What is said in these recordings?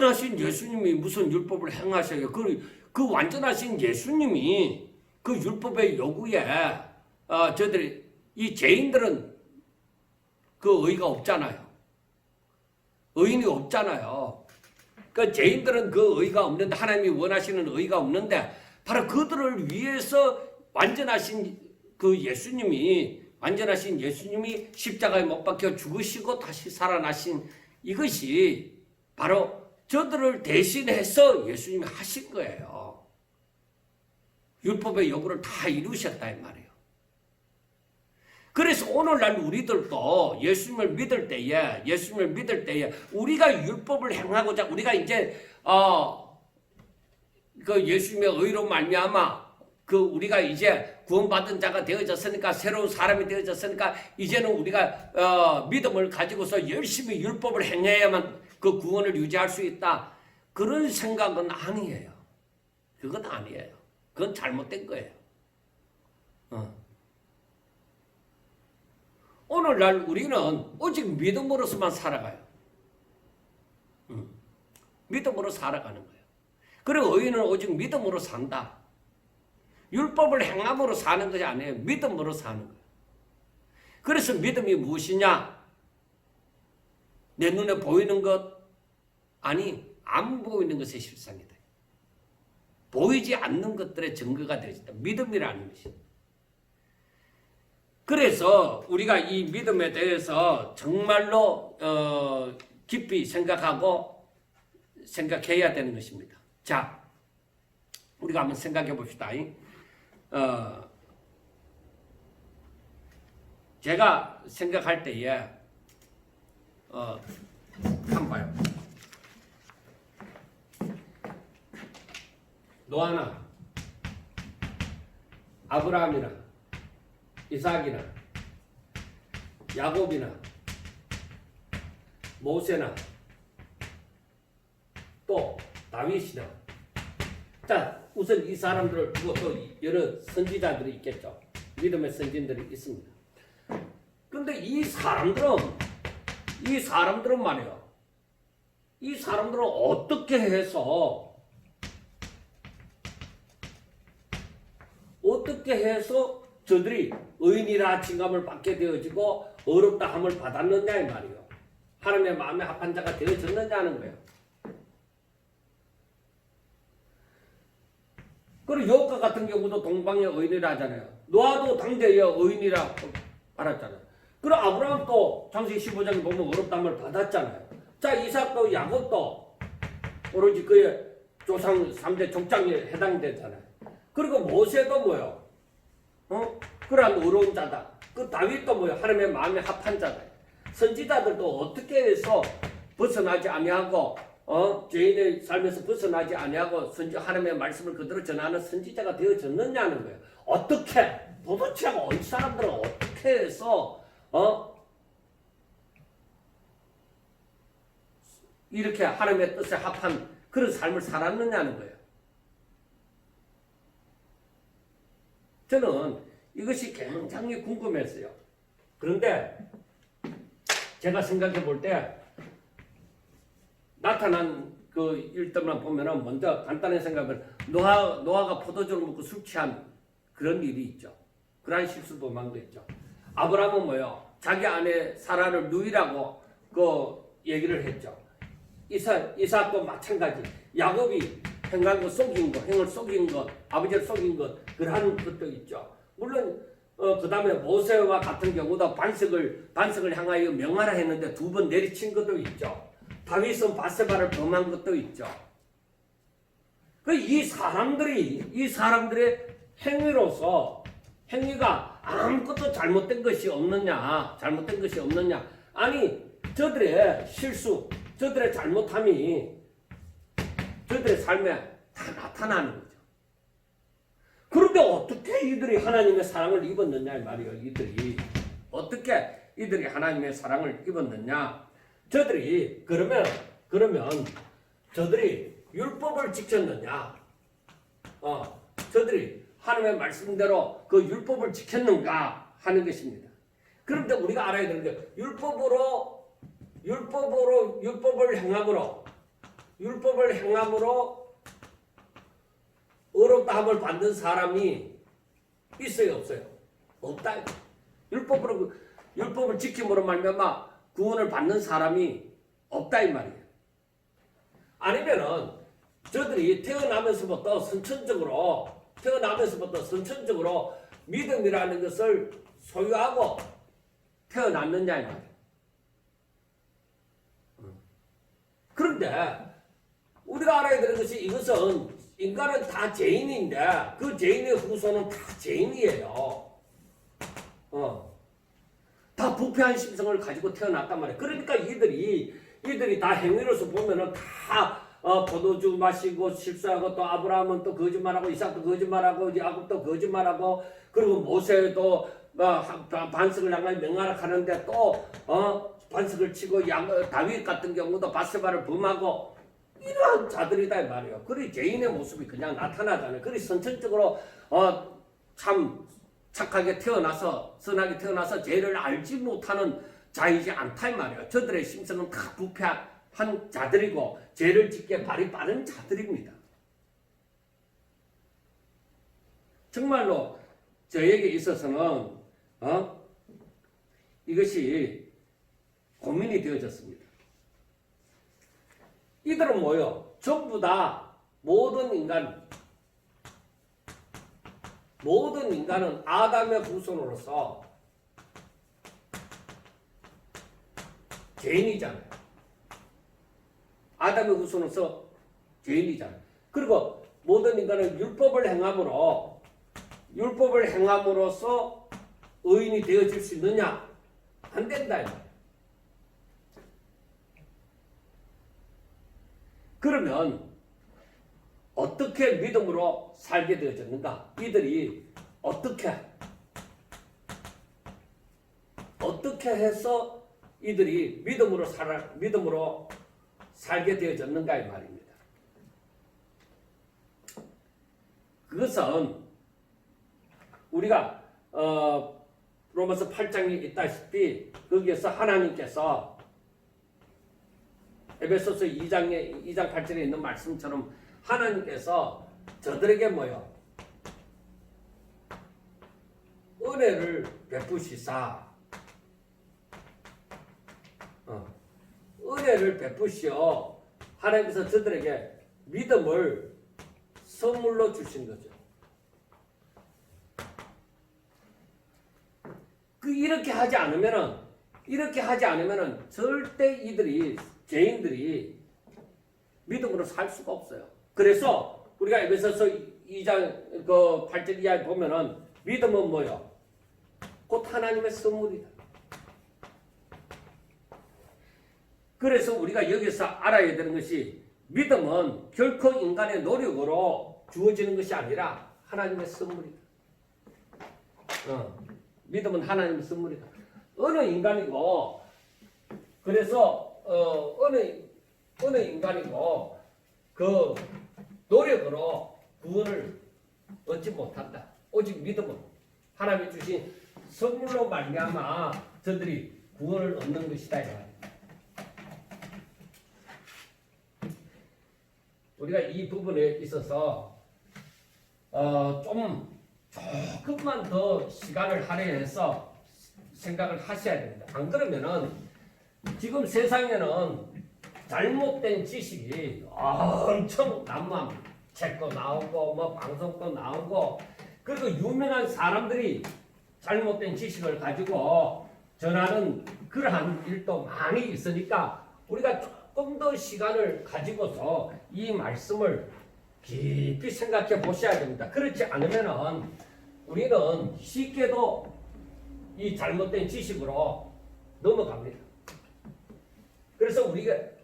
완전하신 예수님이 무슨 율법을 행하셔요? 그 완전하신 예수님이 그 율법의 요구에 저들이 이 죄인들은 그 의가 없잖아요. 의인이 없잖아요. 그 죄인들은 그 의가 없는데 하나님이 원하시는 의가 없는데 바로 그들을 위해서 완전하신 예수님이 십자가에 못 박혀 죽으시고 다시 살아나신 이것이 바로 저들을 대신해서 예수님이 하신 거예요. 율법의 요구를 다 이루셨다 이 말이에요. 그래서 오늘날 우리들도 예수님을 믿을 때에 우리가 율법을 행하고자 우리가 이제 그 예수님의 의로 말미암아 우리가 이제 구원받은 자가 되어졌으니까 새로운 사람이 되어졌으니까 이제는 우리가 믿음을 가지고서 열심히 율법을 행해야만 그 구원을 유지할 수 있다. 그런 생각은 아니에요. 그건 아니에요. 그건 잘못된 거예요. 오늘날 우리는 오직 믿음으로서만 살아가요. 믿음으로 살아가는 거예요. 그리고 의인은 오직 믿음으로 산다. 율법을 행함으로 사는 것이 아니에요. 믿음으로 사는 거예요. 그래서 믿음이 무엇이냐? 내 눈에 보이는 것? 아니, 안 보이는 것의 실상이다. 보이지 않는 것들의 증거가 되어진다. 믿음이라는 것이. 그래서 우리가 이 믿음에 대해서 정말로 깊이 생각해야 되는 것입니다. 자, 우리가 한번 생각해 봅시다. 제가 생각할 때에 한번 봐요. 노아나 아브라함이나 이삭이나 야곱이나 모세나 또 다윗이나 자 우선 이 사람들을 두고 또 여러 선지자들이 있겠죠. 믿음의 선진들이 있습니다. 그런데 이 사람들은 말이에요. 이 사람들은 어떻게 해서 저들이 의인이라 칭함을 받게 되어지고 어렵다 함을 받았느냐 이 말이에요. 하나님의 마음에 합한 자가 되어졌느냐는 거예요. 그리고 여호와 같은 경우도 동방의 의인이라 하잖아요. 노아도 당대의 의인이라 알았잖아요. 그리고 아브라함도 창세기 15장에 보면 어렵다 함을 받았잖아요. 자, 이삭도 야곱도 오로지 그의 조상 3대 족장에 해당되잖아요. 그리고 모세도 뭐요? 그러한 어려운 자다. 그 다윗도 뭐요? 하나님의 마음에 합한 자다. 선지자들도 어떻게 해서 벗어나지 아니하고 죄인의 삶에서 벗어나지 아니하고 하나님의 말씀을 그대로 전하는 선지자가 되어졌느냐는 거예요. 어떻게? 도대체 이 사람들은 어떻게 해서 이렇게 하나님의 뜻에 합한 그런 삶을 살았느냐는 거예요. 저는 이것이 굉장히 궁금했어요. 그런데 제가 생각해 볼 때 나타난 그 일들만 보면은 먼저 간단히 생각하면 노아가 포도주를 먹고 술 취한 그런 일이 있죠. 그러한 실수 범한 거 있죠. 아브라함은 뭐요? 자기 아내 사라를 누이라고 그 얘기를 했죠. 이삭도 마찬가지. 야곱이 행을 속인 것, 아버지를 속인 것, 그러한 것도 있죠. 물론 그 다음에 모세와 같은 경우도 반석을 향하여 명하라 했는데 2번 내리친 것도 있죠. 다윗은 바세바를 범한 것도 있죠. 이 사람들의 행위가 아무것도 잘못된 것이 없느냐? 아니, 저들의 실수, 저들의 잘못함이 저들의 삶에 다 나타나는 거죠. 그런데 어떻게 이들이 하나님의 사랑을 입었느냐 이 말이에요. 어떻게 이들이 하나님의 사랑을 입었느냐? 저들이 그러면 저들이 율법을 지켰느냐? 저들이 하나님의 말씀대로 그 율법을 지켰는가 하는 것입니다. 그런데 우리가 알아야 되는 게 율법을 행함으로 율법을 행함으로 의롭다함을 받는 사람이 있어요, 없어요? 없다. 율법을 지킴으로 말미암아 구원을 받는 사람이 없다 이 말이에요. 아니면은 저들이 태어나면서부터 선천적으로 믿음이라는 것을 소유하고 태어났느냐 이 말이에요. 그런데 우리가 알아야 되는 것이 이것은 인간은 다 죄인인데 그 죄인의 후손은 다 죄인이에요. 다 부패한 심성을 가지고 태어났단 말이에요. 그러니까 이들이 다 행위로서 보면은 다 포도주 마시고 실수하고 또 아브라함은 또 거짓말하고 이삭도 거짓말하고 야곱도 거짓말하고 그리고 모세도 반석을 향하여 명하라 하는데 또 반석을 치고 다윗 같은 경우도 바세바를 범하고 이러한 자들이다 이 말이에요. 그리 죄인의 모습이 그냥 나타나잖아요. 그리 선천적으로 참 착하게 태어나서 선하게 태어나서 죄를 알지 못하는 자이지 않다 이 말이에요. 저들의 심성은 다 부패한 자들이고 죄를 짓기에 발이 빠른 자들입니다. 정말로 저에게 있어서는 이것이 고민이 되어졌습니다. 이들은 뭐요? 전부 다 모든 인간은 아담의 후손으로서 죄인이잖아요. 아담의 후손으로서 죄인이잖아요. 그리고 모든 인간은 율법을 행함으로써 의인이 되어질 수 있느냐? 안 된다. 그러면 어떻게 믿음으로 살게 되어졌는가? 이들이 어떻게 해서 이들이 믿음으로 살게 되어졌는가 이 말입니다. 그것은 우리가 로마서 8장에 있다시피 거기에서 하나님께서 에베소서 2장 8절에 있는 말씀처럼 하나님께서 저들에게 은혜를 베푸시어 하나님께서 저들에게 믿음을 선물로 주신 거죠. 이렇게 하지 않으면은 절대 죄인들이 믿음으로 살 수가 없어요. 그래서 우리가 에베소서 2장 8절 이하에 보면은 믿음은 곧 하나님의 선물이다. 그래서 우리가 여기서 알아야 되는 것이 믿음은 결코 인간의 노력으로 주어지는 것이 아니라 하나님의 선물이다. 믿음은 하나님의 선물이다. 어느 인간이고 그래서 어느 인간이고 그 노력으로 구원을 얻지 못한다. 오직 믿음은 하나님이 주신 선물로 말미암아 저들이 구원을 얻는 것이다. 우리가 이 부분에 있어서 조금만 더 시간을 할애해서 생각을 하셔야 됩니다. 안 그러면은 지금 세상에는 잘못된 지식이 엄청 난무합니다. 책도 나오고 방송도 나오고 그리고 유명한 사람들이 잘못된 지식을 가지고 전하는 그러한 일도 많이 있으니까 우리가 조금 더 시간을 가지고서 이 말씀을 깊이 생각해 보셔야 됩니다. 그렇지 않으면은 우리는 쉽게도 이 잘못된 지식으로 넘어갑니다. 그래서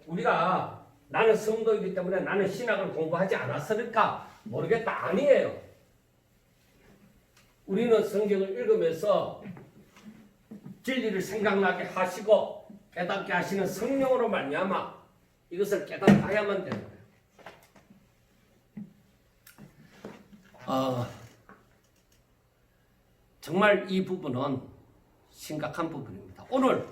우리가 나는 성도이기 때문에 나는 신학을 공부하지 않았으니까 모르겠다. 아니에요. 우리는 성경을 읽으면서 진리를 생각나게 하시고 깨닫게 하시는 성령으로 말미암아 이것을 깨닫아야만 되는 거예요. 정말 이 부분은 심각한 부분입니다. 오늘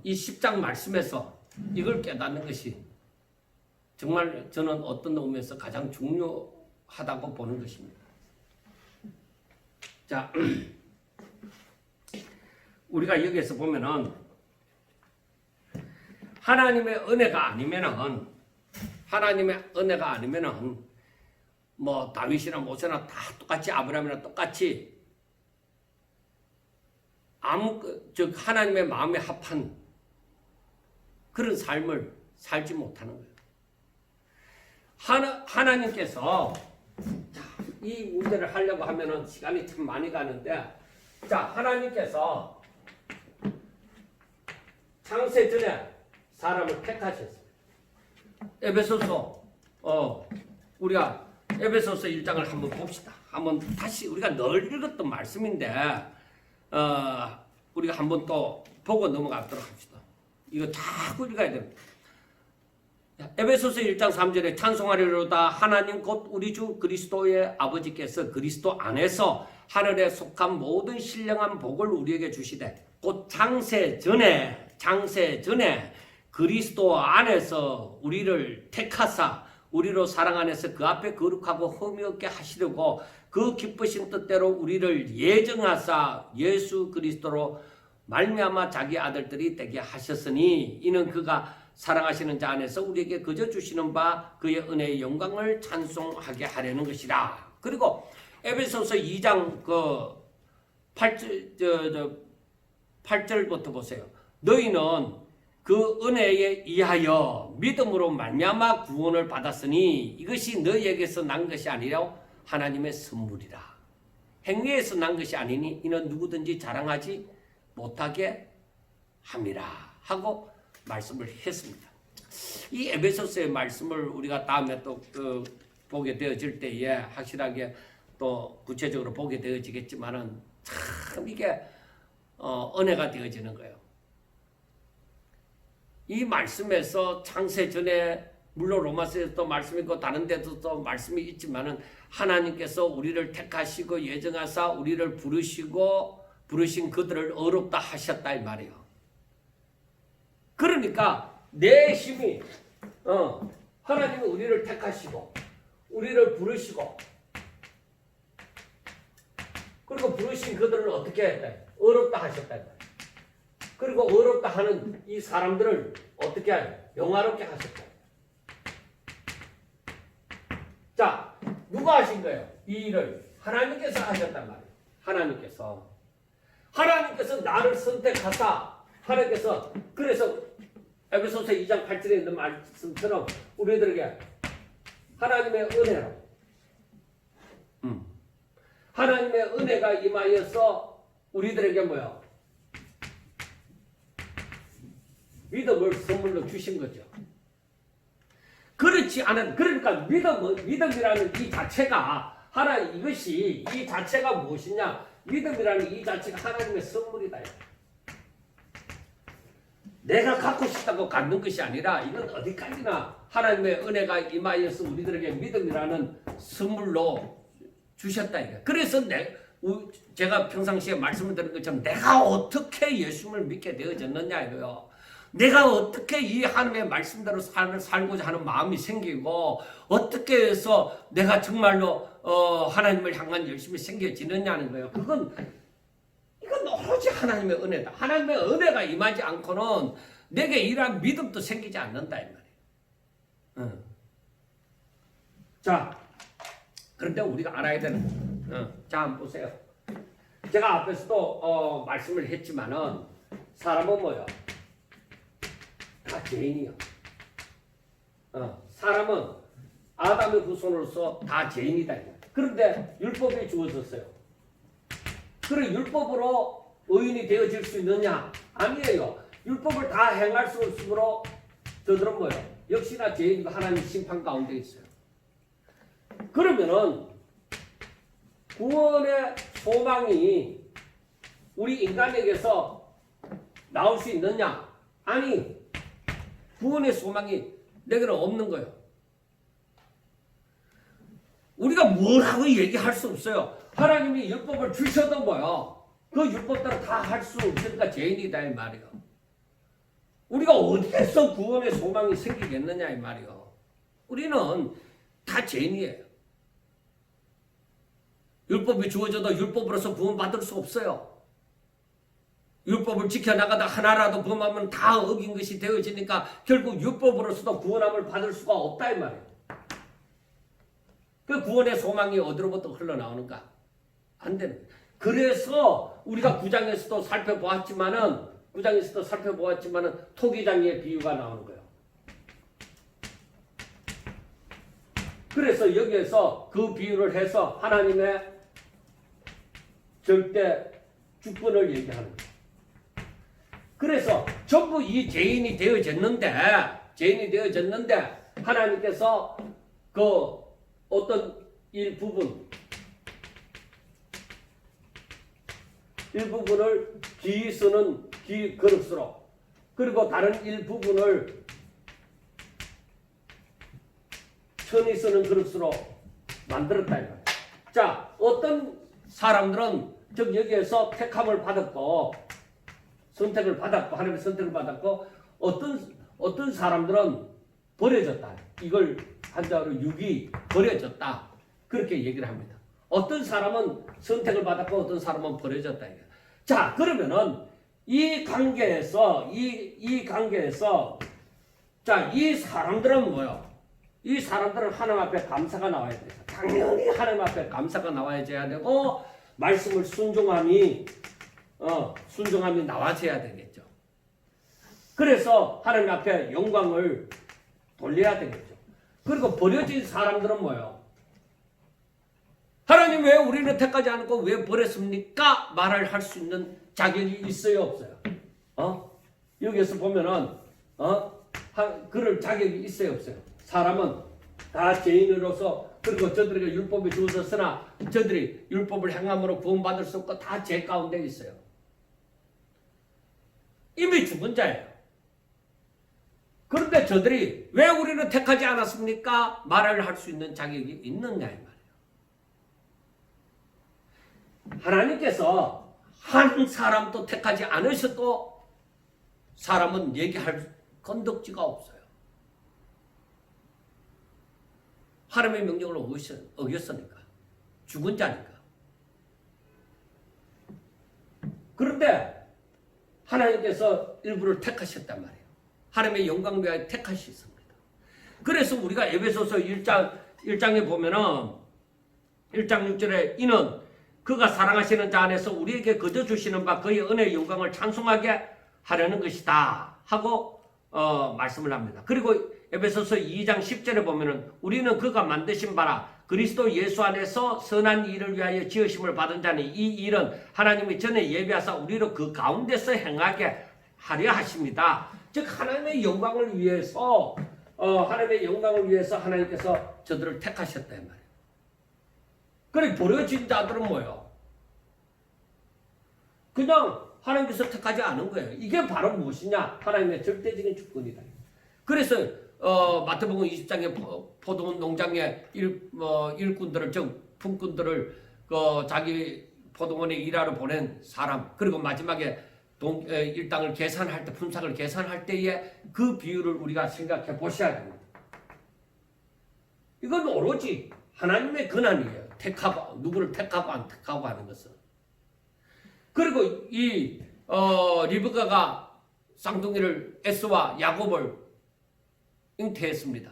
이 10장 말씀에서 이걸 깨닫는 것이 정말 저는 어떤 의미에서 가장 중요하다고 보는 것입니다. 자, 우리가 여기에서 보면은 하나님의 은혜가 아니면은 뭐 다윗이나 모세나 다 똑같이 아브라함이나 똑같이 즉 하나님의 마음에 합한 그런 삶을 살지 못하는 거예요. 하나님께서 이 문제를 하려고 하면은 시간이 참 많이 가는데, 자, 하나님께서 창세 전에 사람을 택하셨어요. 에베소서 우리가 에베소서 1장을 한번 봅시다. 한번 다시 우리가 늘 읽었던 말씀인데 우리가 한번 또 보고 넘어가도록 합시다. 이거 자꾸 읽어야 됩니다. 에베소서 1장 3절에 찬송하리로다 하나님 곧 우리 주 그리스도의 아버지께서 그리스도 안에서 하늘에 속한 모든 신령한 복을 우리에게 주시되 곧 창세 전에 그리스도 안에서 우리를 택하사 우리로 사랑 안에서 그 앞에 거룩하고 흠이 없게 하시려고 그 기쁘신 뜻대로 우리를 예정하사 예수 그리스도로 말미암아 자기 아들들이 되게 하셨으니 이는 그가 사랑하시는 자 안에서 우리에게 거저 주시는 바 그의 은혜의 영광을 찬송하게 하려는 것이라. 그리고 에베소서 2장 8절부터 보세요. 너희는 그 은혜에 의하여 믿음으로 말미암아 구원을 받았으니 이것이 너희에게서 난 것이 아니라 하나님의 선물이라. 행위에서 난 것이 아니니 이는 누구든지 자랑하지 못하게 함이라 하고 말씀을 했습니다. 이 에베소서의 말씀을 우리가 다음에 또 보게 되어질 때에 확실하게 또 구체적으로 보게 되어지겠지만은 참 이게 은혜가 되어지는 거예요. 이 말씀에서 창세 전에 물론 로마서에도 말씀이 있고 다른 데도 또 말씀이 있지만은 하나님께서 우리를 택하시고 예정하사 우리를 부르신 그들을 어렵다 하셨다 이 말이에요. 그러니까 내 힘이 하나님은 우리를 택하시고 우리를 부르시고 그리고 부르신 그들을 어떻게 했다? 어렵다 하셨다. 그리고 어렵다 하는 이 사람들을 어떻게 영화롭게 하셨다. 자, 누가 하신 거예요? 이 일을 하나님께서 하셨단 말이에요. 하나님께서 나를 선택하사 하나님께서 그래서 에베소서 2장 8절에 있는 말씀처럼 우리들에게 하나님의 은혜로 하나님의 은혜가 임하여서 우리들에게 뭐야? 믿음을 선물로 주신 거죠. 그렇지 않은 그러니까 믿음이라는 이 자체가 이것이 이 자체가 무엇이냐? 믿음이라는 이 자체가 하나님의 선물이다. 내가 갖고 싶다고 갖는 것이 아니라 이건 어디까지나 하나님의 은혜가 임하여서 우리들에게 믿음이라는 선물로 주셨다. 그래서 제가 평상시에 말씀을 드린 것처럼 내가 어떻게 예수를 믿게 되어졌느냐 이거요. 내가 어떻게 이 하나님의 말씀대로 살고자 하는 마음이 생기고 어떻게 해서 내가 정말로 하나님을 향한 열심히 생겨지느냐는 거예요. 이건 오로지 하나님의 은혜다. 하나님의 은혜가 임하지 않고는 내게 이러한 믿음도 생기지 않는다 이 말이에요. 자, 그런데 우리가 알아야 되는 자, 한번 보세요. 제가 앞에서도 말씀을 했지만은 사람은 뭐예요? 다 죄인이요. 사람은 아담의 후손으로서 다 죄인이다. 그런데 율법이 주어졌어요. 그래 율법으로 의인이 되어질 수 있느냐? 아니에요. 율법을 다 행할 수 없으므로 저들은 뭐예요? 역시나 죄인이고 하나님 심판 가운데 있어요. 그러면은 구원의 소망이 우리 인간에게서 나올 수 있느냐? 아니, 구원의 소망이 내게는 없는 거예요. 우리가 뭐라고 얘기할 수 없어요. 하나님이 율법을 주셔도 뭐요? 그 율법대로 다 할 수 없으니까 죄인이다 이 말이요. 우리가 어디에서 구원의 소망이 생기겠느냐 이 말이요. 우리는 다 죄인이에요. 율법이 주어져도 율법으로서 구원받을 수 없어요. 율법을 지켜나가다 하나라도 범하면 다 어긴 것이 되어지니까 결국 율법으로서도 구원함을 받을 수가 없다 이 말이에요. 그 구원의 소망이 어디로부터 흘러나오는가? 안 되는 거예요. 그래서 우리가 구장에서도 살펴보았지만은 토기장의 비유가 나오는 거예요. 그래서 여기에서 그 비유를 해서 하나님의 절대 주권을 얘기하는 거예요. 그래서 전부 이 죄인이 되어졌는데 하나님께서 그 어떤 일부분을 기 쓰는 기 그릇으로 그리고 다른 일부분을 천이 쓰는 그릇으로 만들었다 이거예요. 자, 어떤 사람들은 즉 여기에서 택함을 받았고 선택을 받았고 하나님의 선택을 받았고 어떤 사람들은 버려졌다. 이걸 한자로 육이 버려졌다. 그렇게 얘기를 합니다. 어떤 사람은 선택을 받았고 어떤 사람은 버려졌다. 자, 그러면은 이 관계에서 자, 이 사람들은 뭐요? 이 사람들은 하나님 앞에 감사가 나와야 돼요. 당연히 하나님 앞에 감사가 나와야 되고 말씀을 순종함이 나와줘야 되겠죠. 그래서 하나님 앞에 영광을 돌려야 되겠죠. 그리고 버려진 사람들은 뭐예요? 하나님 왜 우리를 택하지 않고 왜 버렸습니까? 말을 할 수 있는 자격이 있어요, 없어요? 여기에서 보면은 그럴 자격이 있어요, 없어요? 사람은 다 죄인으로서 그리고 저들에게 율법이 주어졌으나 저들이 율법을 행함으로 구원받을 수 없고 다 죄 가운데 있어요. 이미 죽은 자예요. 그런데 저들이 왜 우리는 택하지 않았습니까? 말을 할 수 있는 자격이 있느냐 이 말이에요. 하나님께서 한 사람도 택하지 않으셔도 사람은 얘기할 건덕지가 없어요. 하나님의 명령을 어겼으니까. 죽은 자니까. 그런데 하나님께서 일부를 택하셨단 말이에요. 하나님의 영광을 위하여 택하셨습니다. 그래서 우리가 에베소서 1장에 보면은 1장 6절에 이는 그가 사랑하시는 자 안에서 우리에게 거저 주시는 바 그의 은혜의 영광을 찬송하게 하려는 것이다 하고 말씀을 합니다. 그리고 에베소서 2장 10절에 보면은 우리는 그가 만드신 바라 그리스도 예수 안에서 선한 일을 위하여 지으심을 받은 자니 이 일은 하나님이 전에 예비하사 우리로 그 가운데서 행하게 하려 하십니다. 즉 하나님의 영광을 위해서 하나님께서 저들을 택하셨다 이 말이에요. 그래 버려진 자들은 뭐예요? 그냥 하나님께서 택하지 않은 거예요. 이게 바로 무엇이냐? 하나님의 절대적인 주권이다. 그래서 마태복음 20장에 포도원 농장의 일꾼들을 즉 품꾼들을 자기 포도원에 일하러 보낸 사람 그리고 마지막에 일당을 계산할 때 품삯을 계산할 때에 그 비율을 우리가 생각해 보셔야 됩니다. 이건 오로지 하나님의 권한이에요. 택하고 누구를 택하고 안 택하고 하는 것은. 그리고 이 리브가가 쌍둥이를 에서와 야곱을 잉태했습니다.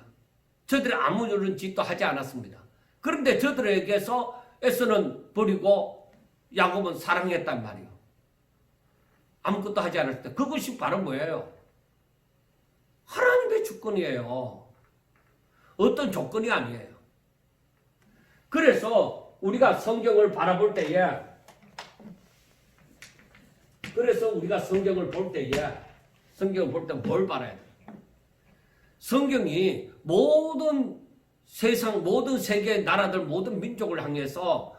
저들이 아무 이런 짓도 하지 않았습니다. 그런데 저들에게서 에서는 버리고 야곱은 사랑했단 말이에요. 아무것도 하지 않았을 때 그것이 바로 뭐예요? 하나님의 주권이에요. 어떤 조건이 아니에요. 그래서 우리가 성경을 바라볼 때에 성경을 볼 때 뭘 바라야 돼요? 성경이 모든 세상 모든 세계의 나라들 모든 민족을 향해서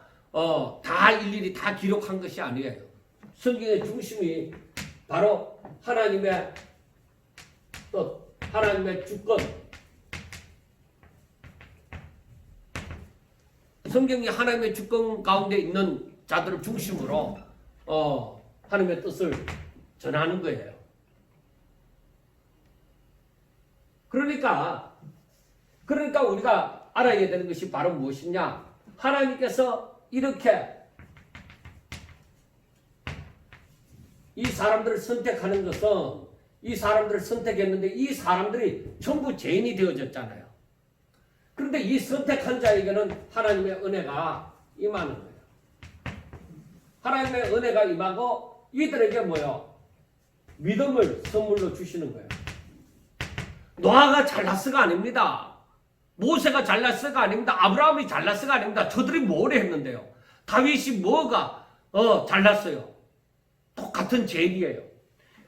다 일일이 다 기록한 것이 아니에요. 성경의 중심이 바로 하나님의 뜻, 하나님의 주권. 성경이 하나님의 주권 가운데 있는 자들을 중심으로 하나님의 뜻을 전하는 거예요. 그러니까 그러니까 우리가 알아야 되는 것이 바로 무엇이냐? 하나님께서 이렇게 이 사람들을 선택하는 것은 이 사람들을 선택했는데 이 사람들이 전부 죄인이 되어졌잖아요. 그런데 이 선택한 자에게는 하나님의 은혜가 임하는 거예요. 하나님의 은혜가 임하고 이들에게 뭐요? 믿음을 선물로 주시는 거예요. 노아가 잘났어가 아닙니다. 모세가 잘났어가 아닙니다. 아브라함이 잘났어가 아닙니다. 저들이 뭘 했는데요? 다윗이 뭐가 잘났어요? 똑같은 죄인이에요.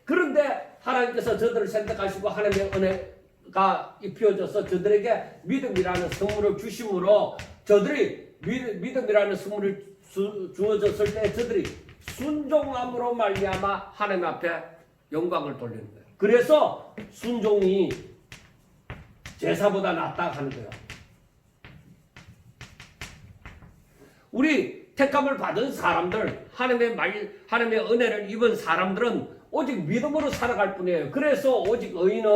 그런데 하나님께서 저들을 선택하시고 하나님의 은혜가 입혀져서 저들에게 믿음이라는 선물을 주심으로 저들이 믿음이라는 선물을 주어졌을 때 저들이 순종함으로 말미암아 하나님 앞에 영광을 돌리는 거예요. 그래서 순종이 제사보다 낫다 하는 거예요. 우리 택함을 받은 사람들, 하나님의 은혜를 입은 사람들은 오직 믿음으로 살아갈 뿐이에요. 그래서 오직 의인은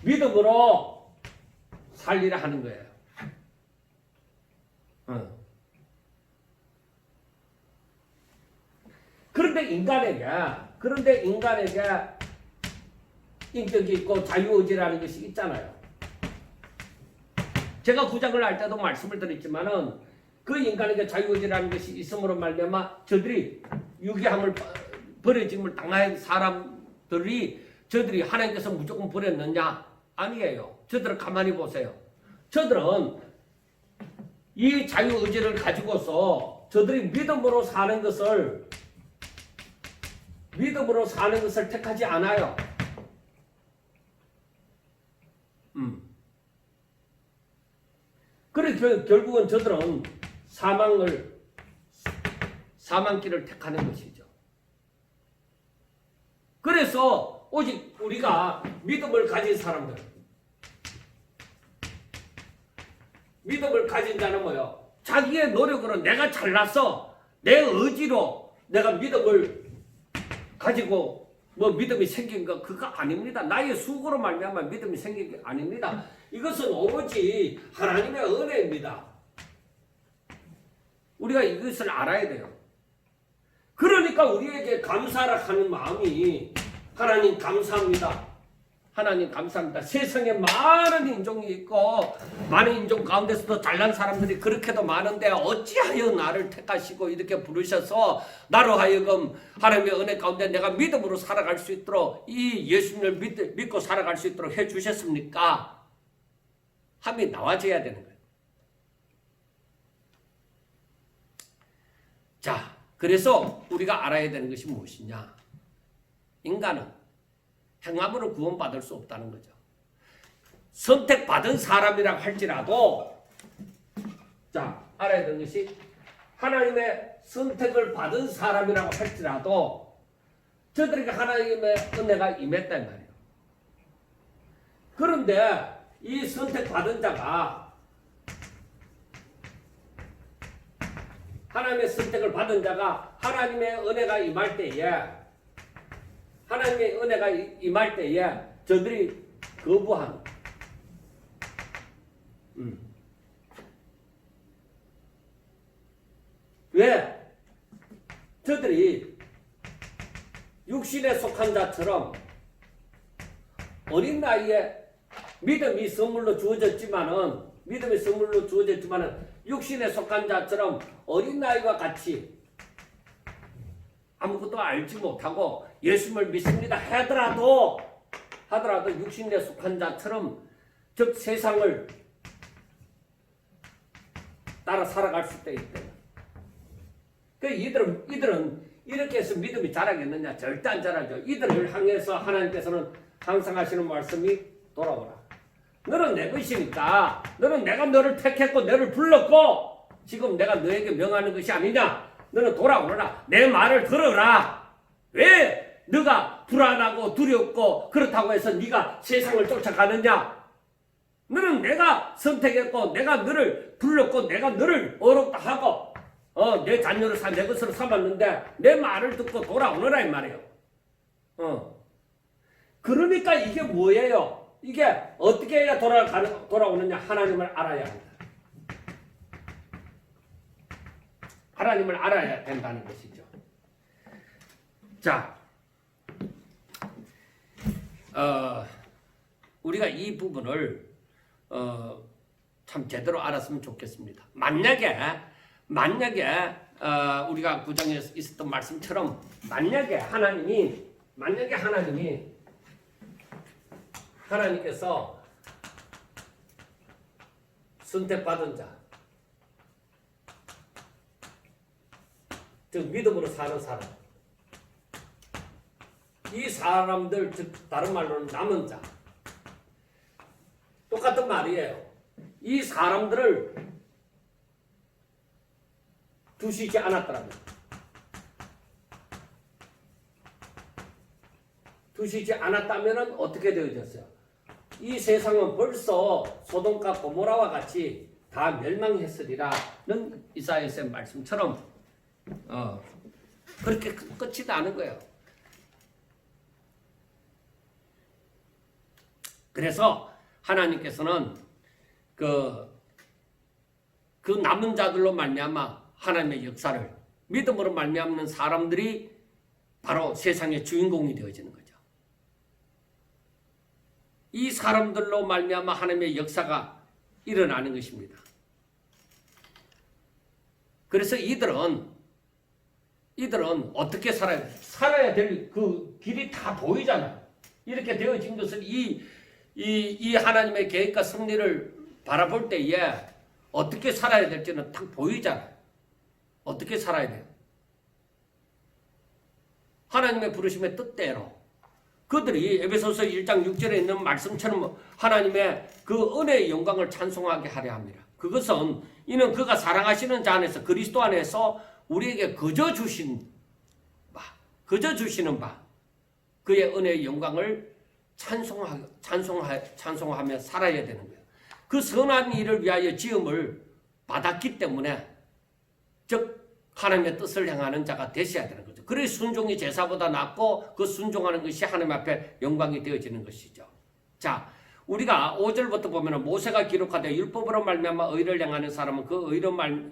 믿음으로 살리라 하는 거예요. 그런데 인간에게 인격이 있고 자유의지라는 것이 있잖아요. 제가 구약을 할 때도 말씀을 드렸지만은 그 인간에게 자유의지라는 것이 있음으로 말미암아 저들이 유기함을 버려짐을 당한 사람들이 저들이 하나님께서 무조건 버렸느냐? 아니에요. 저들을 가만히 보세요. 저들은 이 자유의지를 가지고서 저들이 믿음으로 사는 것을 택하지 않아요. 그래서 결국은 저들은 사망길을 택하는 것이죠. 그래서 오직 우리가 믿음을 가진 사람들, 믿음을 가진 자는 뭐예요? 자기의 노력으로 내가 잘났어, 내 의지로 내가 믿음을 가지고 믿음이 생긴 거 그거 아닙니다. 나의 수고로 말미암아 믿음이 생긴 게 아닙니다. 이것은 오로지 하나님의 은혜입니다. 우리가 이것을 알아야 돼요. 그러니까 우리에게 감사를 하는 마음이 하나님 감사합니다. 하나님 감사합니다. 세상에 많은 인종이 있고 많은 인종 가운데서도 잘난 사람들이 그렇게도 많은데 어찌하여 나를 택하시고 이렇게 부르셔서 나로 하여금 하나님의 은혜 가운데 내가 믿음으로 살아갈 수 있도록 이 예수님을 믿고 살아갈 수 있도록 해주셨습니까? 함이 나와줘야 되는 거예요. 자, 그래서 우리가 알아야 되는 것이 무엇이냐? 인간은 행함으로 구원받을 수 없다는 거죠. 선택받은 사람이라고 할지라도 자, 알아야 되는 것이 하나님의 선택을 받은 사람이라고 할지라도 저들에게 하나님의 은혜가 임했단 말이에요. 그런데 이 선택받은 자가 하나님의 선택을 받은 자가 하나님의 은혜가 임할 때에 하나님의 은혜가 임할 때에 저들이 거부하는 왜? 저들이 육신에 속한 자처럼 어린 나이에 믿음이 선물로 주어졌지만은 육신에 속한 자처럼 어린 나이와 같이 아무것도 알지 못하고 예수님을 믿습니다 하더라도 육신에 속한 자처럼 즉 세상을 따라 살아갈 수도 있다. 그 이들은 이렇게 해서 믿음이 자라겠느냐? 절대 안 자라죠. 이들을 향해서 하나님께서는 항상 하시는 말씀이 돌아오라. 너는 내 것이니까 너는 내가 너를 택했고 너를 불렀고 지금 내가 너에게 명하는 것이 아니냐? 너는 돌아오너라. 내 말을 들어라. 왜 너가 불안하고 두렵고 그렇다고 해서 네가 세상을 쫓아가느냐? 너는 내가 선택했고 내가 너를 불렀고 내가 너를 어렵다 하고 내 자녀를 내 것으로 삼았는데 내 말을 듣고 돌아오너라 이 말이에요. 그러니까 이게 뭐예요? 이게 어떻게 해야 돌아오느냐? 하나님을 알아야 한다. 하나님을 알아야 된다는 것이죠. 자, 우리가 이 부분을 참 제대로 알았으면 좋겠습니다. 만약에 우리가 구장에 있었던 말씀처럼 만약에 하나님께서 선택받은 자, 즉 믿음으로 사는 사람, 이 사람들, 즉 다른 말로는 남은 자, 똑같은 말이에요. 이 사람들을 두시지 않았더라면, 두시지 않았다면 어떻게 되어졌어요? 이 세상은 벌써 소돔과 고모라와 같이 다 멸망했으리라는 이사야서의 말씀처럼 그렇게 끝이 나는 거예요. 그래서 하나님께서는 그 남은 자들로 말미암아 하나님의 역사를 믿음으로 말미암는 사람들이 바로 세상의 주인공이 되어지는 거죠. 이 사람들로 말미암아 하나님의 역사가 일어나는 것입니다. 그래서 이들은 어떻게 살아야 될 그 길이 다 보이잖아요. 이렇게 되어진 것을 이 하나님의 계획과 승리를 바라볼 때에 어떻게 살아야 될지는 딱 보이잖아요. 어떻게 살아야 돼요? 하나님의 부르심의 뜻대로 그들이 에베소서 1장 6절에 있는 말씀처럼 하나님의 그 은혜의 영광을 찬송하게 하려 합니다. 그것은 이는 그가 사랑하시는 자 안에서 그리스도 안에서 우리에게 거저 주시는 바 그의 은혜의 영광을 찬송하며 살아야 되는 거예요. 그 선한 일을 위하여 지음을 받았기 때문에 즉 하나님의 뜻을 향하는 자가 되셔야 되는 거죠. 그래서 순종이 제사보다 낫고 그 순종하는 것이 하나님 앞에 영광이 되어지는 것이죠. 자, 우리가 5절부터 보면 모세가 기록하되 율법으로 말미암아 의를 행하는 사람은 그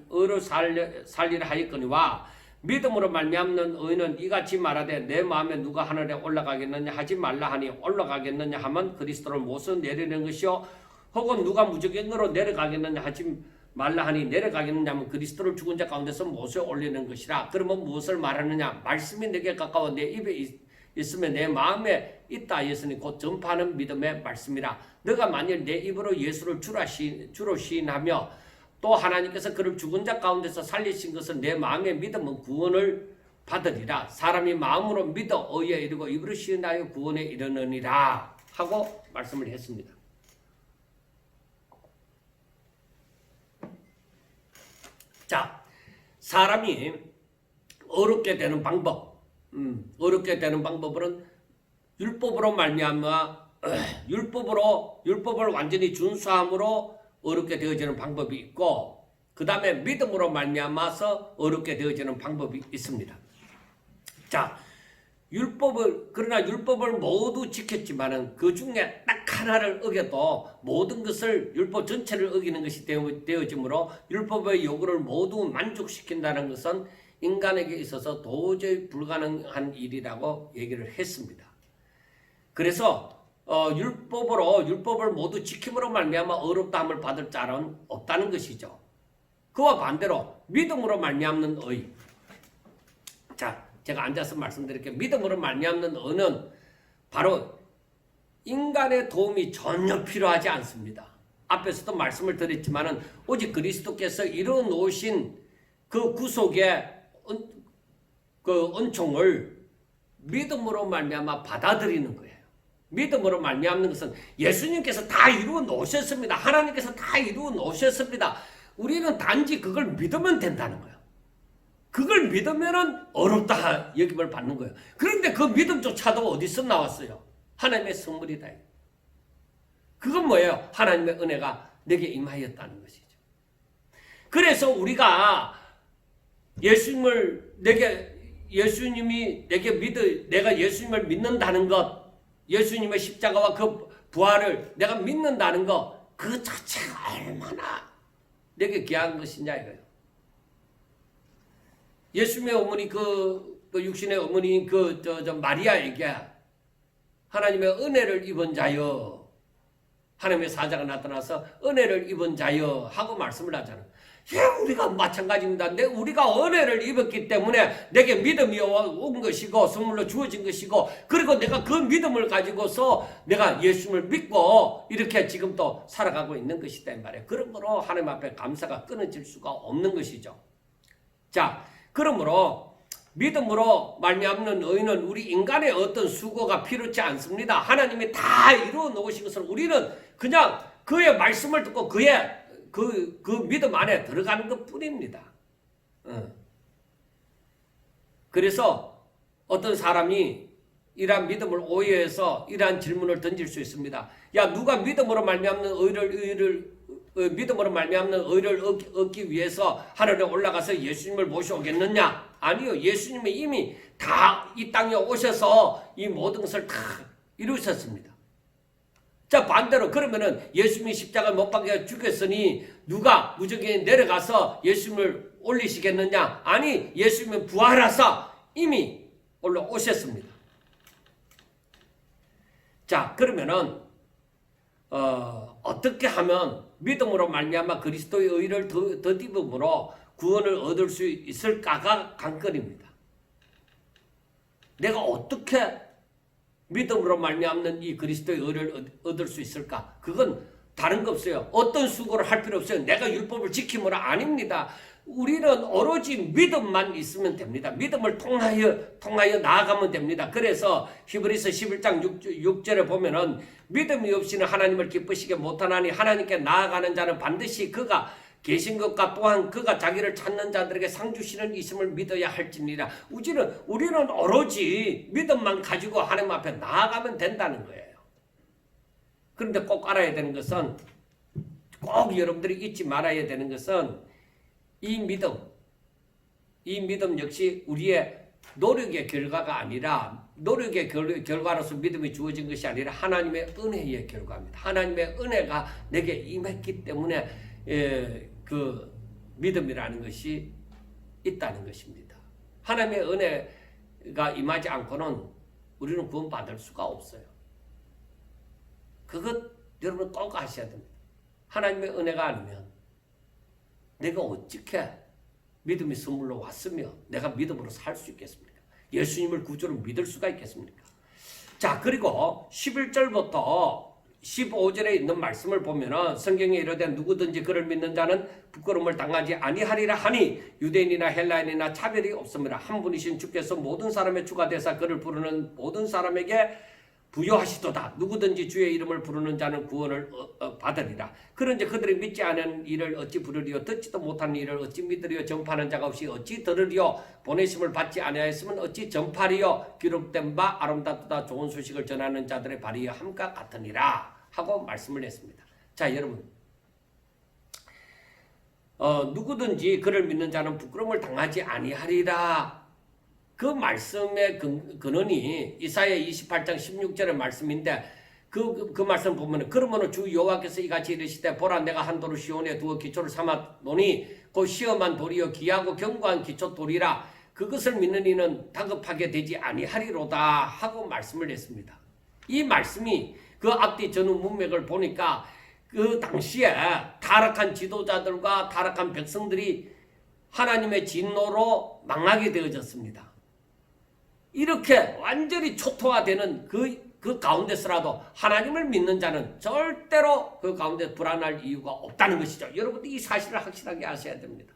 의로 살리라 하였거니와 믿음으로 말미암는 의는 이같이 말하되 내 마음에 누가 하늘에 올라가겠느냐 하지 말라 하니 올라가겠느냐 하면 그리스도를 모서 내리는 것이요 혹은 누가 무적행으로 내려가겠느냐 하지 말라 하니 내려가겠느냐 하면 그리스도를 죽은 자 가운데서 모세 올리는 것이라. 그러면 무엇을 말하느냐? 말씀이 내게 가까워 내 입에 있으면 내 마음에 있다 하였으니 곧 전파하는 믿음의 말씀이라. 너가 만일 내 입으로 예수를 주로 시인하며 또 하나님께서 그를 죽은 자 가운데서 살리신 것을 내 마음에 믿으면 구원을 받으리라. 사람이 마음으로 믿어 의에 이르고 입으로 시인하여 구원에 이르느니라 하고 말씀을 했습니다. 자, 사람이 어렵게 되는 방법은 율법으로 말미암아 율법을 완전히 준수함으로 어렵게 되어지는 방법이 있고 그 다음에 믿음으로 말미암아서 어렵게 되어지는 방법이 있습니다. 자, 그러나 율법을 모두 지켰지만은 그 중에 딱 하나를 어겨도 모든 것을 율법 전체를 어기는 것이 되어지므로 율법의 요구를 모두 만족시킨다는 것은 인간에게 있어서 도저히 불가능한 일이라고 얘기를 했습니다. 그래서 율법을 모두 지킴으로 말미암아 어렵다함을 받을 자는 없다는 것이죠. 그와 반대로 믿음으로 말미암는 의. 자, 제가 앉아서 말씀드릴게요. 믿음으로 말미암는 의는 바로 인간의 도움이 전혀 필요하지 않습니다. 앞에서도 말씀을 드렸지만은 오직 그리스도께서 이루어 놓으신 그 구속의 그 은총을 믿음으로 말미암아 받아들이는 거예요. 믿음으로 말미암는 것은 예수님께서 다 이루어 놓으셨습니다. 하나님께서 다 이루어 놓으셨습니다. 우리는 단지 그걸 믿으면 된다는 거예요. 그걸 믿으면 어렵다 여김을 받는 거예요. 그런데 그 믿음조차도 어디서 나왔어요? 하나님의 선물이다. 그건 뭐예요? 하나님의 은혜가 내게 임하였다는 것이죠. 그래서 우리가 내가 예수님을 믿는다는 것, 예수님의 십자가와 그 부활을 내가 믿는다는 거 그 자체가 얼마나 내게 귀한 것이냐 이거예요. 예수님의 어머니 그 육신의 어머니인 마리아에게 하나님의 은혜를 입은 자여, 하나님의 사자가 나타나서 은혜를 입은 자여 하고 말씀을 하잖아요. 예, 우리가 마찬가지입니다. 우리가 은혜를 입었기 때문에 내게 믿음이 온 것이고 선물로 주어진 것이고, 그리고 내가 그 믿음을 가지고서 내가 예수님을 믿고 이렇게 지금 또 살아가고 있는 것이다 이 말이에요. 그러므로 하나님 앞에 감사가 끊어질 수가 없는 것이죠. 자, 그러므로 믿음으로 말미암는 의는 우리 인간의 어떤 수고가 필요치 않습니다. 하나님이 다 이루어 놓으신 것을 우리는 그냥 그의 말씀을 듣고 그의 그 믿음 안에 들어가는 것 뿐입니다. 그래서 어떤 사람이 이러한 믿음을 오해해서 이러한 질문을 던질 수 있습니다. 야, 누가 믿음으로 말미암는 의를 얻기 위해서 하늘에 올라가서 예수님을 모셔오겠느냐? 아니요. 예수님이 이미 다 이 땅에 오셔서 이 모든 것을 다 이루셨습니다. 자, 반대로 그러면은 예수님이 십자가를 못 박혀 죽였으니 누가 무적에 내려가서 예수님을 올리시겠느냐? 아니, 예수님은 부활하사 이미 올라오셨습니다. 자, 그러면은 어떻게 하면 믿음으로 말미암아 그리스도의 의를 덧입음으로 구원을 얻을 수 있을까가 관건입니다. 내가 어떻게 믿음으로 말미암는 이 그리스도의 의를 얻을 수 있을까? 그건 다른 거 없어요. 어떤 수고를 할 필요 없어요. 내가 율법을 지키므로 아닙니다. 우리는 오로지 믿음만 있으면 됩니다. 믿음을 통하여 나아가면 됩니다. 그래서 히브리서 11장 6절에 보면은 믿음이 없이는 하나님을 기쁘시게 못하나니 하나님께 나아가는 자는 반드시 그가 계신 것과 또한 그가 자기를 찾는 자들에게 상 주시는 이심을 믿어야 할지니라. 우리는 오로지 믿음만 가지고 하나님 앞에 나아가면 된다는 거예요. 그런데 꼭 알아야 되는 것은, 꼭 여러분들이 잊지 말아야 되는 것은 이 믿음 역시 우리의 노력의 결과가 아니라, 노력의 결과로서 믿음이 주어진 것이 아니라 하나님의 은혜의 결과입니다. 하나님의 은혜가 내게 임했기 때문에 그 믿음이라는 것이 있다는 것입니다. 하나님의 은혜가 임하지 않고는 우리는 구원받을 수가 없어요. 그것 여러분 꼭 아셔야 됩니다. 하나님의 은혜가 아니면 내가 어떻게 믿음이 선물로 왔으며 내가 믿음으로 살 수 있겠습니까? 예수님을 구주로 믿을 수가 있겠습니까? 자, 그리고 11절부터 15절에 있는 말씀을 보면은 성경에 이르되 누구든지 그를 믿는 자는 부끄러움을 당하지 아니하리라 하니 유대인이나 헬라인이나 차별이 없음이라. 한 분이신 주께서 모든 사람의 주가 되사 그를 부르는 모든 사람에게 부여하시도다. 누구든지 주의 이름을 부르는 자는 구원을 받으리라. 그런지 그들이 믿지 않은 일을 어찌 부르리요? 듣지도 못하는 일을 어찌 믿으리요? 전파하는 자가 없이 어찌 들으리요? 보내심을 받지 아니하였으면 어찌 전파리요? 기록된 바 아름답다 좋은 소식을 전하는 자들의 발이 함과 같으니라 하고 말씀을 했습니다. 자, 여러분, 누구든지 그를 믿는 자는 부끄러움을 당하지 아니하리라. 그 말씀의 근원이 이사야 28장 16절의 말씀인데, 그 말씀 보면, 그러므로 주 여호와께서 이같이 이르시되 보라 내가 한 돌을 시온에 두어 기초를 삼았노니 곧 시험한 돌이요 기하고 견고한 기초 돌이라. 그것을 믿는 이는 다급하게 되지 아니하리로다 하고 말씀을 했습니다. 이 말씀이 그 앞뒤 전후 문맥을 보니까 그 당시에 타락한 지도자들과 타락한 백성들이 하나님의 진노로 망하게 되어졌습니다. 이렇게 완전히 초토화되는 그 가운데서라도 하나님을 믿는 자는 절대로 그 가운데 불안할 이유가 없다는 것이죠. 여러분들 이 사실을 확실하게 아셔야 됩니다.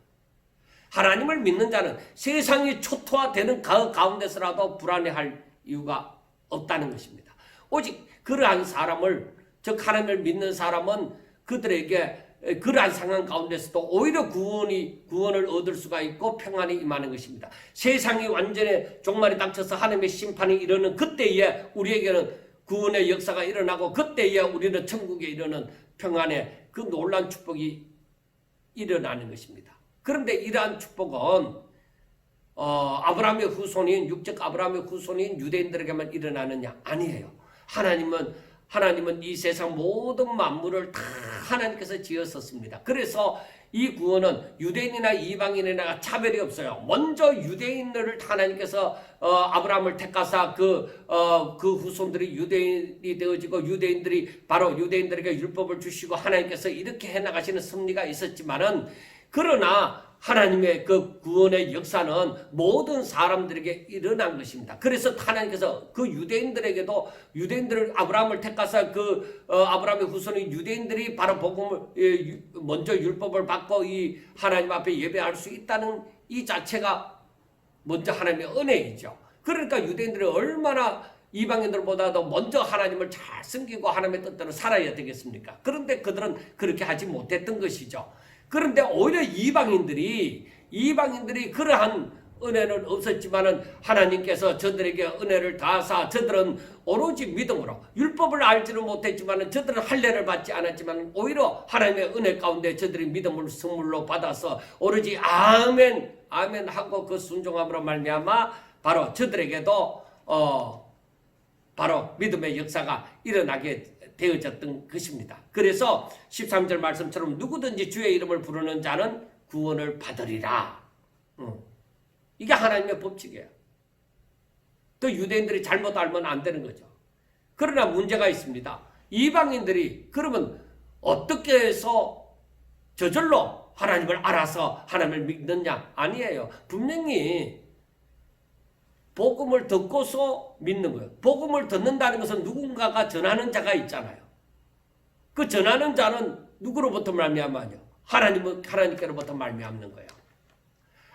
하나님을 믿는 자는 세상이 초토화되는 그 가운데서라도 불안해할 이유가 없다는 것입니다. 오직 그러한 사람을, 즉 하나님을 믿는 사람은 그들에게 그러한 상황 가운데서도 오히려 구원을 얻을 수가 있고 평안이 임하는 것입니다. 세상이 완전히 종말이 닥쳐서 하나님의 심판이 이르는 그때에 우리에게는 구원의 역사가 일어나고, 그때에 우리는 천국에 이르는 평안의 그 놀라운 축복이 일어나는 것입니다. 그런데 이러한 축복은 아브라함의 후손인, 육적 아브라함의 후손인 유대인들에게만 일어나느냐? 아니에요. 하나님은 하나님은 이 세상 모든 만물을 다 하나님께서 지었었습니다. 그래서 이 구원은 유대인이나 이방인이나 차별이 없어요. 먼저 유대인들을 하나님께서 아브라함을 택하사 그 후손들이 유대인이 되어지고 유대인들이 바로 유대인들에게 율법을 주시고 하나님께서 이렇게 해나가시는 섭리가 있었지만은 그러나 하나님의 그 구원의 역사는 모든 사람들에게 일어난 것입니다. 그래서 하나님께서 그 유대인들에게도 유대인들을 아브라함을 택하사 그 아브라함의 후손인 유대인들이 바로 복음을 먼저 율법을 받고 이 하나님 앞에 예배할 수 있다는 이 자체가 먼저 하나님의 은혜이죠. 그러니까 유대인들이 얼마나 이방인들보다도 먼저 하나님을 잘 섬기고 하나님의 뜻대로 살아야 되겠습니까? 그런데 그들은 그렇게 하지 못했던 것이죠. 그런데 오히려 이방인들이 그러한 은혜는 없었지만은 하나님께서 저들에게 은혜를 다하사 저들은 오로지 믿음으로 율법을 알지는 못했지만은 저들은 할례를 받지 않았지만 오히려 하나님의 은혜 가운데 저들이 믿음을 선물로 받아서 오로지 아멘 하고 그 순종함으로 말미암아 바로 저들에게도 바로 믿음의 역사가 일어나게 되어졌던 것입니다. 그래서 13절 말씀처럼 누구든지 주의 이름을 부르는 자는 구원을 받으리라. 이게 하나님의 법칙이에요. 또 유대인들이 잘못 알면 안 되는 거죠. 그러나 문제가 있습니다. 이방인들이 그러면 어떻게 해서 저절로 하나님을 알아서 하나님을 믿느냐? 아니에요. 분명히 복음을 듣고서 믿는 거예요. 복음을 듣는다는 것은 누군가가 전하는 자가 있잖아요. 그 전하는 자는 누구로부터 말미암아요? 하나님께로부터 말미암는 거예요.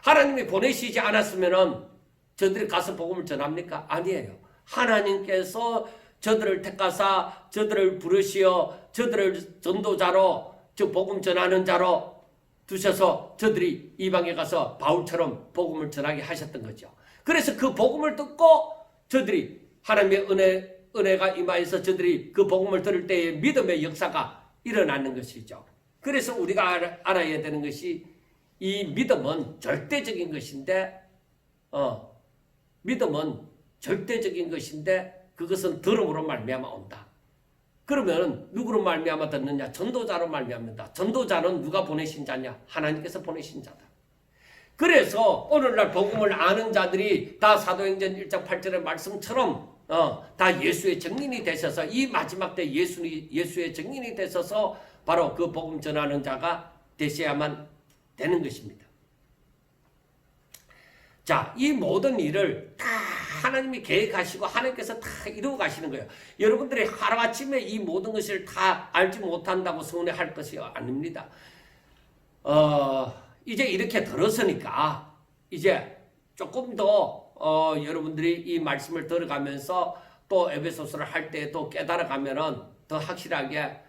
하나님이 보내시지 않았으면 저들이 가서 복음을 전합니까? 아니에요. 하나님께서 저들을 택하사 저들을 부르시어 저들을 전도자로 즉 복음 전하는 자로 두셔서 저들이 이방에 가서 바울처럼 복음을 전하게 하셨던 거죠. 그래서 그 복음을 듣고 저들이 하나님의 은혜가 임하여서 저들이 그 복음을 들을 때에 믿음의 역사가 일어나는 것이죠. 그래서 우리가 알아야 되는 것이 이 믿음은 절대적인 것인데 믿음은 절대적인 것인데 그것은 들음으로 말미암아 온다. 그러면 누구로 말미암아 듣느냐? 전도자로 말미암는다. 전도자는 누가 보내신 자냐? 하나님께서 보내신 자다. 그래서 오늘날 복음을 아는 자들이 다 사도행전 1장 8절의 말씀처럼 다 예수의 증인이 되셔서 이 마지막 때 예수의 증인이 되셔서 바로 그 복음 전하는 자가 되셔야만 되는 것입니다. 자, 이 모든 일을 다 하나님이 계획하시고 하나님께서 다 이루어 가시는 거예요. 여러분들이 하루아침에 이 모든 것을 다 알지 못한다고 서운해할 것이 아닙니다. 이제 이렇게 들었으니까 이제 조금 더 여러분들이 이 말씀을 들어가면서 또 에베소서를 할 때 또 깨달아가면은 더 확실하게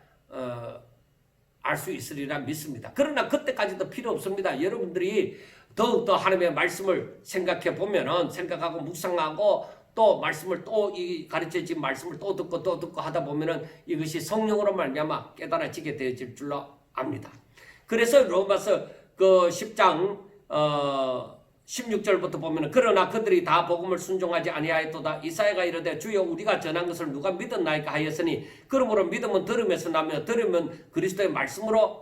알 수 있으리라 믿습니다. 그러나 그때까지도 필요 없습니다. 여러분들이 더욱더 하나님의 말씀을 생각해 보면은 생각하고 묵상하고 또 말씀을 또 이 가르쳐진 말씀을 또 듣고 하다 보면은 이것이 성령으로 말미암아 깨달아지게 되어질 줄로 압니다. 그래서 로마서 그 10장 16절부터 보면은 그러나 그들이 다 복음을 순종하지 아니하였도다. 이사야가 이르되 주여 우리가 전한 것을 누가 믿었나이까 하였으니 그러므로 믿음은 들음에서 나며 들으면 그리스도의 말씀으로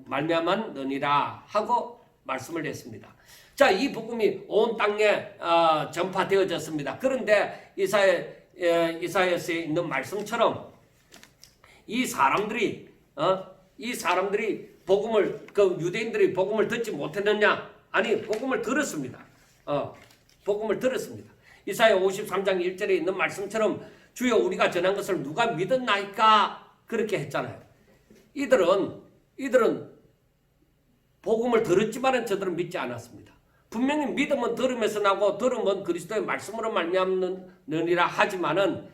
말미암았느니라 하고 말씀을 했습니다. 자, 이 복음이 온 땅에 전파되어졌습니다. 그런데 이사야서에 있는 말씀처럼 이 사람들이 복음을 유대인들이 복음을 듣지 못했느냐? 아니, 복음을 들었습니다. 복음을 들었습니다. 이사야 53장 1절에 있는 말씀처럼 주여 우리가 전한 것을 누가 믿었나이까? 그렇게 했잖아요. 이들은 복음을 들었지만은 저들은 믿지 않았습니다. 분명히 믿음은 들음에서 나고 들음은 그리스도의 말씀으로 말미암느니라 하지만은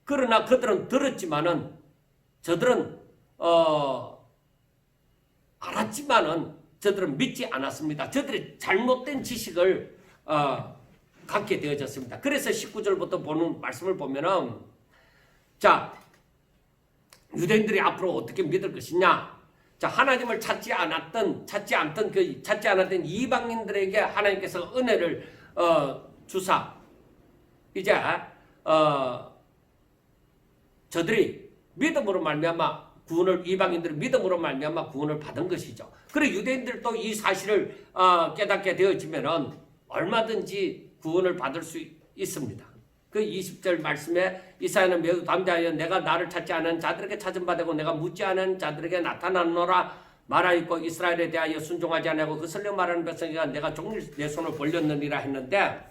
그러나 그들은 들었지만은 저들은 알았지만은 저들은 믿지 않았습니다. 저들이 잘못된 지식을 갖게 되어졌습니다. 그래서 19절부터 보는 말씀을 보면은 자, 유대인들이 앞으로 어떻게 믿을 것이냐? 자, 하나님을 찾지 않았던 이방인들에게 하나님께서 은혜를 주사 이제 저들이 믿음으로 말미암아 구원을 이방인들이 믿음으로 말미암아 구원을 받은 것이죠. 그리고 유대인들도 이 사실을 깨닫게 되어지면은 얼마든지 구원을 받을 수 있습니다. 그 20절 말씀에 이사야는 매우 담대하여 내가 나를 찾지 않은 자들에게 찾은 바 되고 내가 묻지 않은 자들에게 나타나노라 말하였고 이스라엘에 대하여 순종하지 아니하고 그 설령 말하는 백성이가 내가 종일 내 손을 벌렸느니라 했는데,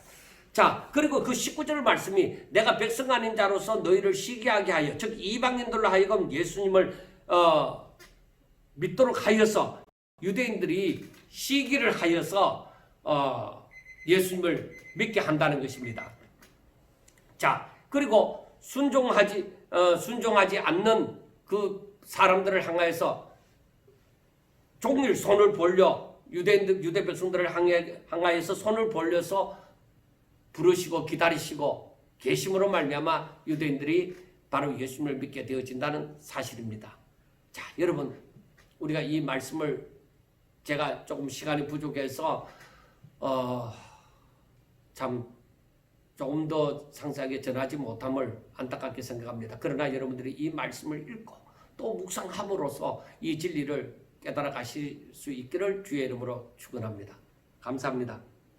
자 그리고 그 19절 말씀이 내가 백성 아닌 자로서 너희를 시기하게 하여, 즉 이방인들로 하여금 예수님을 믿도록 하여서 유대인들이 시기를 하여서 예수님을 믿게 한다는 것입니다. 자 그리고 순종하지 않는 그 사람들을 향하여서 종일 손을 벌려 유대 백성들을 향하여서 손을 벌려서 부르시고 기다리시고 계심으로 말미암아 유대인들이 바로 예수님을 믿게 되어진다는 사실입니다. 자 여러분, 우리가 이 말씀을 제가 조금 시간이 부족해서 참 조금 더 상세하게 전하지 못함을 안타깝게 생각합니다. 그러나 여러분들이 이 말씀을 읽고 또 묵상함으로써 이 진리를 깨달아 가실 수 있기를 주의 이름으로 축원합니다. 감사합니다.